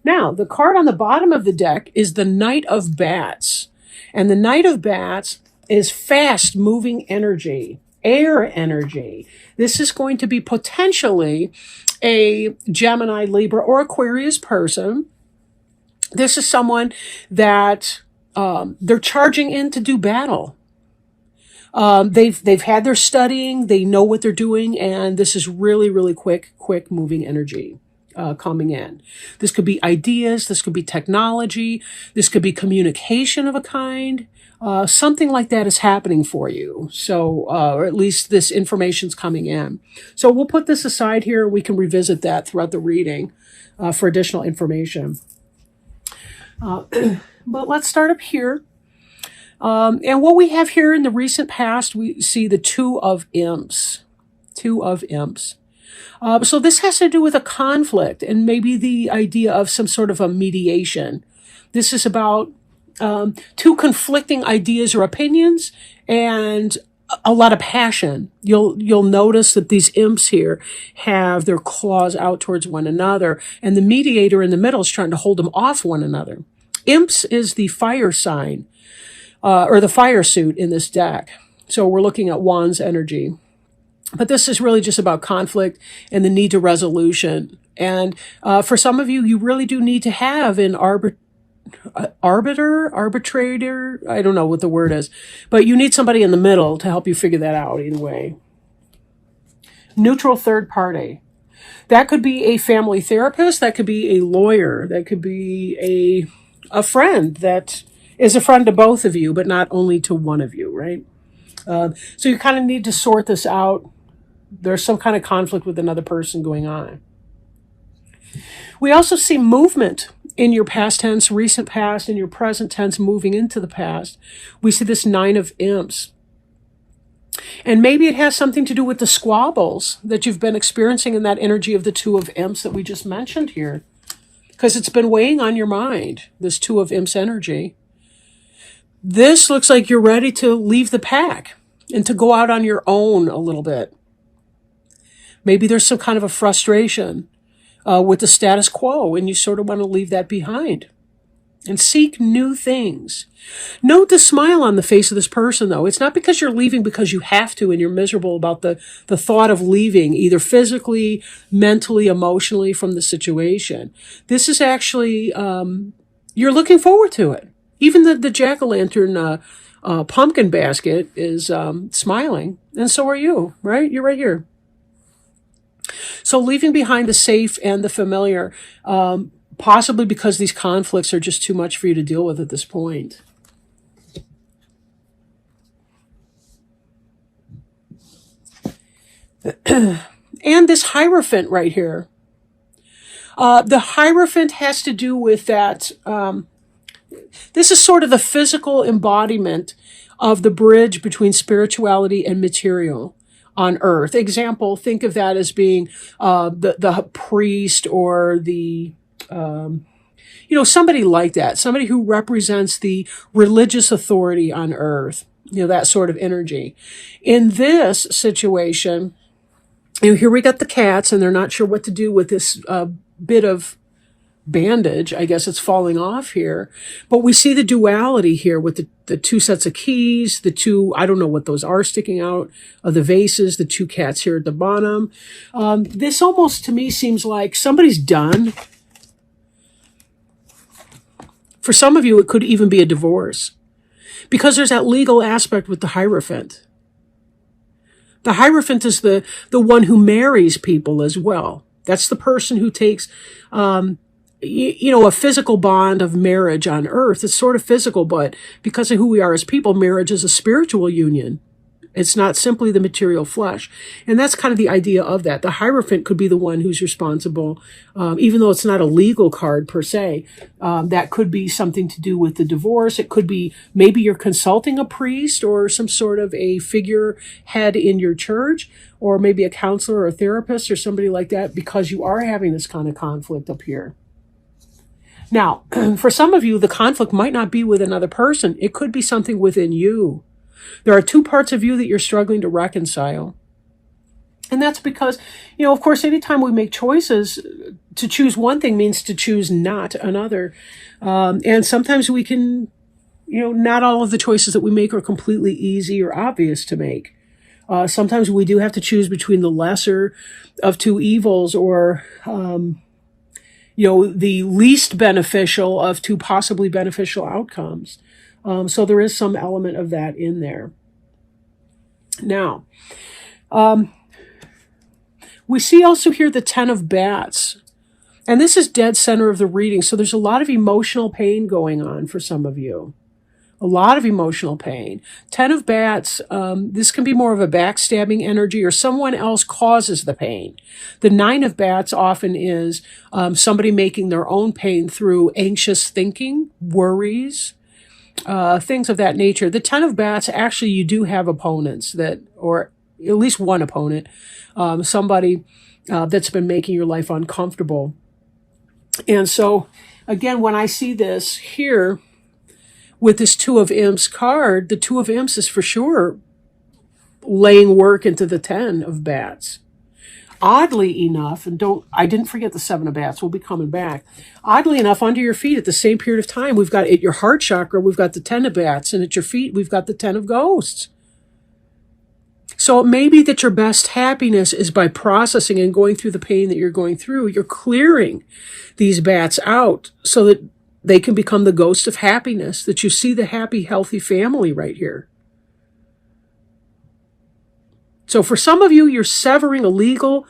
Now, the card on the bottom of the deck is the Knight of Bats. And the Knight of Bats is fast moving energy, air energy. This is going to be potentially a Gemini, Libra, or Aquarius person. This is someone that they're charging in to do battle. They've had their studying, they know what they're doing, and this is really, really quick moving energy coming in. This could be ideas, this could be technology, this could be communication of a kind. Something like that is happening for you. So, or at least this information's coming in. So we'll put this aside here. We can revisit that throughout the reading for additional information. But let's start up here. And what we have here in the recent past, we see the Two of Imps. Two of Imps. So this has to do with a conflict and maybe the idea of some sort of a mediation. This is about two conflicting ideas or opinions and a lot of passion. You'll notice that these imps here have their claws out towards one another, and the mediator in the middle is trying to hold them off one another. Imps is the fire sign, or the fire suit in this deck. So we're looking at Wands energy. But this is really just about conflict and the need to resolution. And for some of you, you really do need to have an arbitrator, I don't know what the word is, but you need somebody in the middle to help you figure that out either way. Neutral third party. That could be a family therapist, that could be a lawyer, that could be a friend that is a friend to both of you, but not only to one of you, right? So you kind of need to sort this out. There's some kind of conflict with another person going on. We also see movement in your past tense, recent past, and your present tense moving into the past. We see this Nine of Imps. And maybe it has something to do with the squabbles that you've been experiencing in that energy of the Two of Imps that we just mentioned here. Because it's been weighing on your mind, this Two of Imps energy. This looks like you're ready to leave the pack and to go out on your own a little bit. Maybe there's some kind of a frustration with the status quo, and you sort of want to leave that behind and seek new things. Note the smile on the face of this person, though. It's not because you're leaving because you have to and you're miserable about the thought of leaving, either physically, mentally, emotionally from the situation. This is actually, you're looking forward to it. Even the jack-o'-lantern pumpkin basket is smiling, and so are you, right? You're right here. So leaving behind the safe and the familiar, possibly because these conflicts are just too much for you to deal with at this point. And this Hierophant right here. The Hierophant has to do with that. This is sort of the physical embodiment of the bridge between spirituality and material on earth. Example, think of that as being the priest or the, somebody like that, somebody who represents the religious authority on earth, that sort of energy. In this situation, here we got the cats, and they're not sure what to do with this bit of bandage. I guess it's falling off here. But we see the duality here with the two sets of keys, the two, I don't know what those are sticking out of the vases, the two cats here at the bottom. This almost to me seems like somebody's done. For some of you, it could even be a divorce because there's that legal aspect with the Hierophant. The Hierophant is the one who marries people as well. That's the person who takes, a physical bond of marriage on earth. It's sort of physical, but because of who we are as people, marriage is a spiritual union. It's not simply the material flesh. And that's kind of the idea of that. The Hierophant could be the one who's responsible, even though it's not a legal card per se. That could be something to do with the divorce. It could be maybe you're consulting a priest or some sort of a figurehead in your church, or maybe a counselor or a therapist or somebody like that, because you are having this kind of conflict up here. Now, for some of you, the conflict might not be with another person. It could be something within you. There are two parts of you that you're struggling to reconcile. And that's because, of course, anytime we make choices to choose one thing means to choose not another. And sometimes we can, not all of the choices that we make are completely easy or obvious to make. Sometimes we do have to choose between the lesser of two evils, or, the least beneficial of two possibly beneficial outcomes. So there is some element of that in there. Now, we see also here the 10 of bats. And this is dead center of the reading. So there's a lot of emotional pain going on for some of you. A lot of emotional pain. 10 of bats, this can be more of a backstabbing energy, or someone else causes the pain. The 9 of bats often is somebody making their own pain through anxious thinking, worries, things of that nature. The 10 of bats, actually, you do have opponents or at least one opponent, somebody that's been making your life uncomfortable. And so, again, when I see this here, with this 2 of Imps card, the 2 of Imps is for sure laying work into the 10 of bats. Oddly enough, I didn't forget the 7 of bats, we'll be coming back. Oddly enough, under your feet at the same period of time, we've got at your heart chakra, we've got the 10 of bats, and at your feet, we've got the 10 of ghosts. So it may be that your best happiness is by processing and going through the pain that you're going through. You're clearing these bats out so that they can become the ghost of happiness, that you see the happy, healthy family right here. So for some of you, you're severing a legal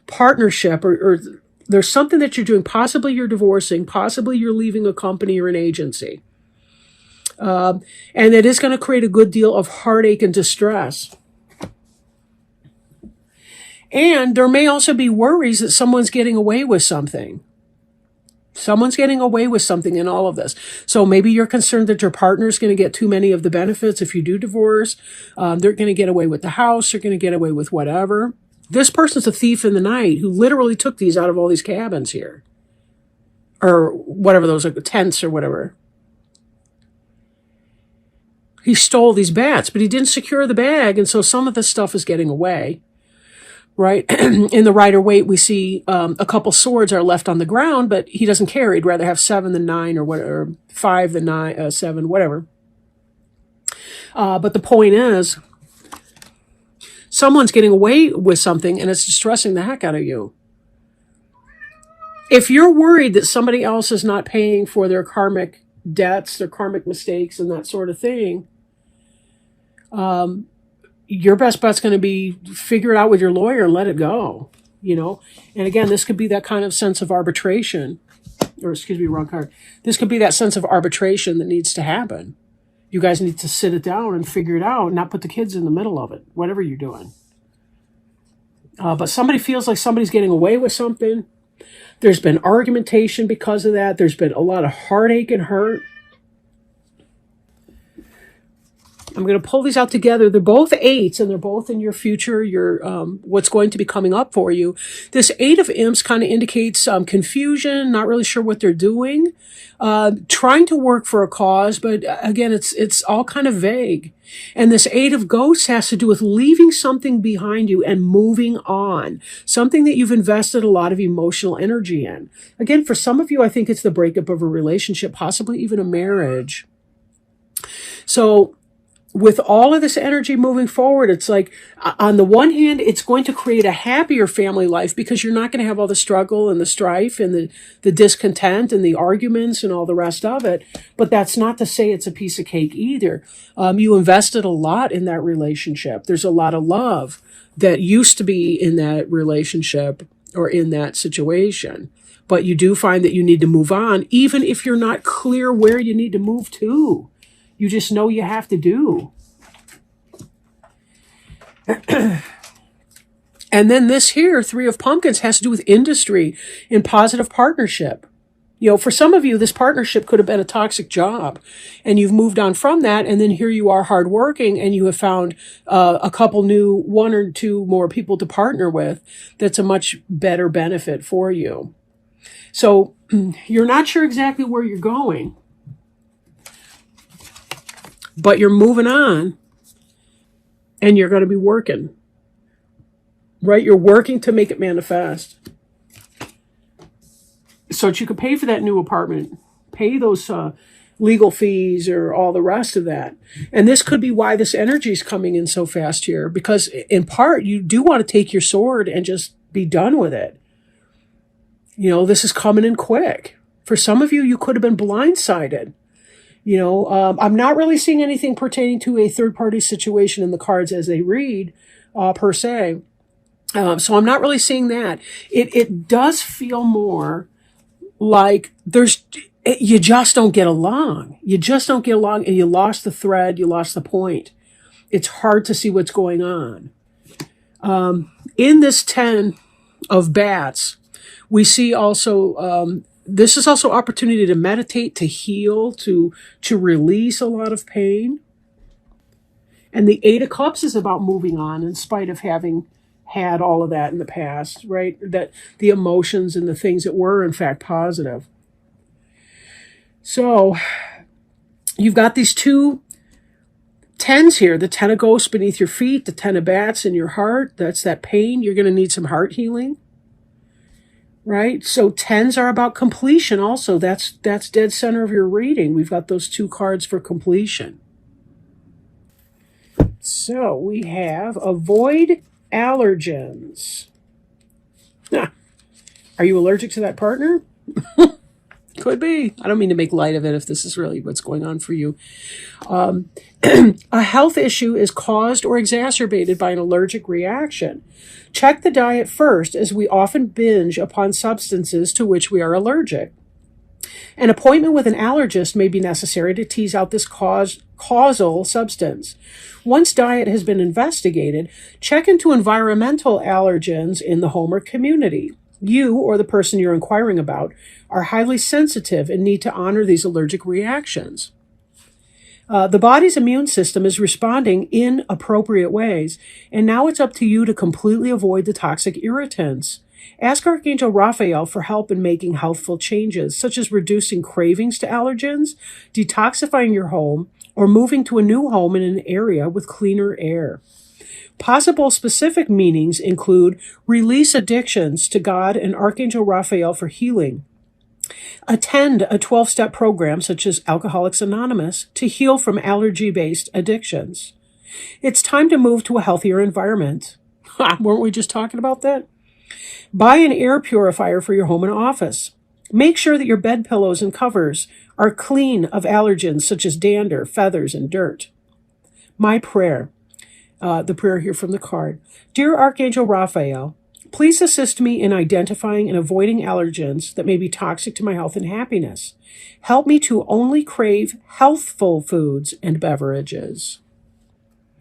partnership, or there's something that you're doing. Possibly you're divorcing. Possibly you're leaving a company or an agency. And it is going to create a good deal of heartache and distress. And there may also be worries that someone's getting away with something. Someone's getting away with something in all of this. So maybe you're concerned that your partner's going to get too many of the benefits if you do divorce. They're going to get away with the house. They're going to get away with whatever. This person's a thief in the night who literally took these out of all these cabins here. Or whatever those are, tents or whatever. He stole these bats, but he didn't secure the bag, and so some of this stuff is getting away. Right? In the Rider-Waite, we see a couple swords are left on the ground, but he doesn't care. He'd rather have 7 than 9 or 5 than 9, 7, whatever. But the point is, someone's getting away with something and it's distressing the heck out of you. If you're worried that somebody else is not paying for their karmic debts, their karmic mistakes and that sort of thing, your best bet's going to be figure it out with your lawyer and let it go, And again, this could be that kind of sense of arbitration, or excuse me, wrong card. This could be that sense of arbitration that needs to happen. You guys need to sit it down and figure it out, and not put the kids in the middle of it, whatever you're doing. But somebody feels like somebody's getting away with something. There's been argumentation because of that. There's been a lot of heartache and hurt. I'm going to pull these out together. They're both 8s, and they're both in your future, what's going to be coming up for you. This 8 of Imps kind of indicates confusion, not really sure what they're doing, trying to work for a cause, but again, it's all kind of vague. And this 8 of Ghosts has to do with leaving something behind you and moving on, something that you've invested a lot of emotional energy in. Again, for some of you, I think it's the breakup of a relationship, possibly even a marriage. So with all of this energy moving forward, it's like, on the one hand, it's going to create a happier family life because you're not going to have all the struggle and the strife and the discontent and the arguments and all the rest of it. But that's not to say it's a piece of cake either. You invested a lot in that relationship. There's a lot of love that used to be in that relationship or in that situation. But you do find that you need to move on, even if you're not clear where you need to move to. You just know you have to do. And then this here, 3 of Pumpkins, has to do with industry and positive partnership. For some of you, this partnership could have been a toxic job, and you've moved on from that, and then here you are hardworking, and you have found a couple new, 1 or 2 more people to partner with. That's a much better benefit for you. So you're not sure exactly where you're going, but you're moving on, and you're going to be working, right? You're working to make it manifest. so that you could pay for that new apartment, pay those legal fees or all the rest of that. And this could be why this energy is coming in so fast here, because in part, you do want to take your sword and just be done with it. You know, this is coming in quick. For some of you, you could have been blindsided. You know, I'm not really seeing anything pertaining to a third-party situation in the cards as they read, per se. So I'm not really seeing that. It does feel more like you just don't get along. You just don't get along, and you lost the thread, you lost the point. It's hard to see what's going on. In this 10 of bats, we see also, this is also opportunity to meditate, to heal, to release a lot of pain. And the 8 of Cups is about moving on in spite of having had all of that in the past, right? That the emotions and the things that were, in fact, positive. So you've got these 2 10s here, the 10 of ghosts beneath your feet, the 10 of bats in your heart. That's that pain. You're going to need some heart healing, right? So 10s are about completion also. That's dead center of your reading. We've got those 2 cards for completion. So we have avoid allergens. Are you allergic to that partner? Could be. I don't mean to make light of it if this is really what's going on for you. A health issue is caused or exacerbated by an allergic reaction. Check the diet first, as we often binge upon substances to which we are allergic. An appointment with an allergist may be necessary to tease out this causal substance. Once diet has been investigated, check into environmental allergens in the home or community. You, or the person you're inquiring about, are highly sensitive and need to honor these allergic reactions. The body's immune system is responding in appropriate ways, and now it's up to you to completely avoid the toxic irritants. Ask Archangel Raphael for help in making healthful changes, such as reducing cravings to allergens, detoxifying your home, or moving to a new home in an area with cleaner air. Possible specific meanings include release addictions to God and Archangel Raphael for healing. Attend a 12-step program such as Alcoholics Anonymous to heal from allergy-based addictions. It's time to move to a healthier environment. Weren't we just talking about that? Buy an air purifier for your home and office. Make sure that your bed pillows and covers are clean of allergens such as dander, feathers, and dirt. My prayer, the prayer here from the card. Dear Archangel Raphael, please assist me in identifying and avoiding allergens that may be toxic to my health and happiness. Help me to only crave healthful foods and beverages.